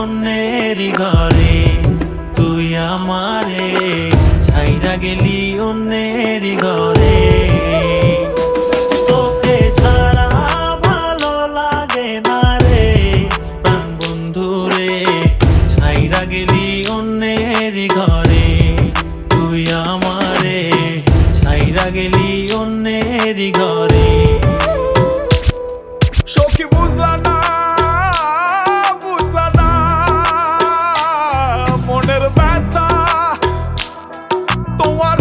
অন্যেরই ঘরে, তুই আমারে ছাইরা গেলি অন্যেরই ঘরে। তোকে ছাড়া ভালো লাগে না রে প্রাণ বন্ধু রে, ছাইরা গেলি অন্যেরই ঘরে, তুই আমারে ছাইরা গেলি অন্যেরই ঘরে। সখী বুঝলা না, বুঝলা না মনের ব্যথা, তোমার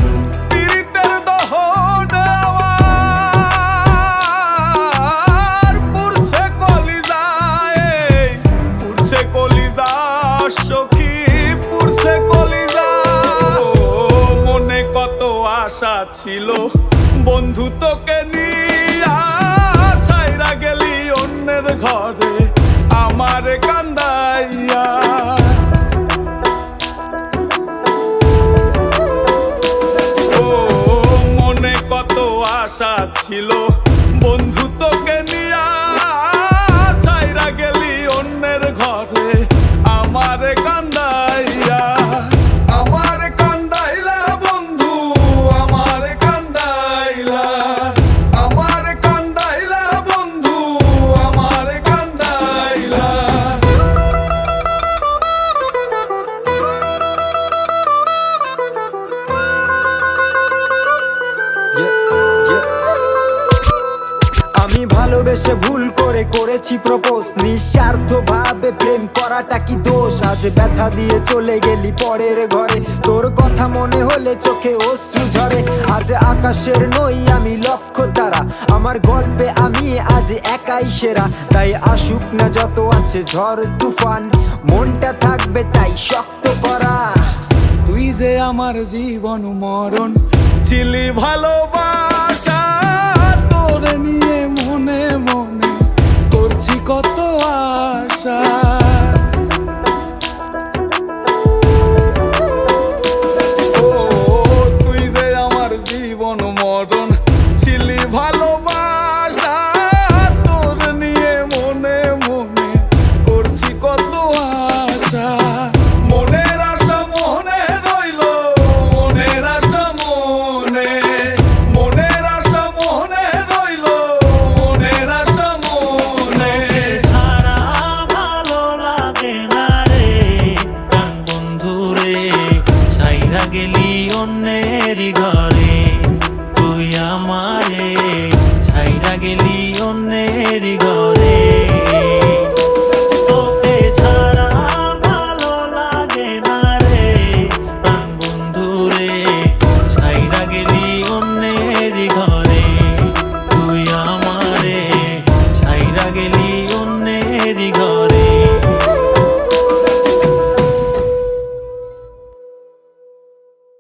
পীড়িতের দহন আমার পুড়ছে কলিজায়, পুড়ছে কলিজা সখী, পুড়ছে কলিজা। মনে কত আশা ছিল বন্ধু তোকে নিয়া, ছাইরা গেলি অন্যের ঘরে আমার কান্দাইয়া। ও মনে কত আশা ছিল বন্ধু তোকে নিয়া, ছাইরা গেলি অন্যের ঘরে আমার কান্দাইয়া। আমার কান্দাইলা বন্ধু, আমার কান্দাইলা, আমার কান্দাইলা বন্ধু, আমার কান্দাইলা। আমি ভালোবেসে ভুল করে করেছি প্রপোজ, নিঃস্বার্থ ভাবে প্রেম করাটা কি দোষ? আজ ব্যথা দিয়ে চলে গেলি পরের ঘরে, তোর কথা মনে হলে চোখে অশ্রু ঝরে। আজ আকাশের নই আমি লক্ষ্য তারা, আমার গল্পে আমি আজ একাই সেরা। তাই আসুক না যত আছে ঝড় তুফান, মনটা থাকবে তাই শক্ত করা। তুই যে আমার জীবন মরণ ছিলি ভালোবাসা, তোরে নিয়ে মনে মনে করছি কত আশা। ও তুই যে আমার জীবন মরণ ছিলি ভালোবাসা, তোরে নিয়ে মনে মনে করছি কত আশা। মনের আশা মনে রইল, মনের আশা মনে, মনের আশা মনে রইল, মনের আশা মনে। ছাড়া ভালো লাগে না রে প্রাণ বন্ধু রে, ছাইরা গেলি অন্যেরই ঘরে, তুই আমারে ছাইরা গেলি অন্যেরই ঘরে।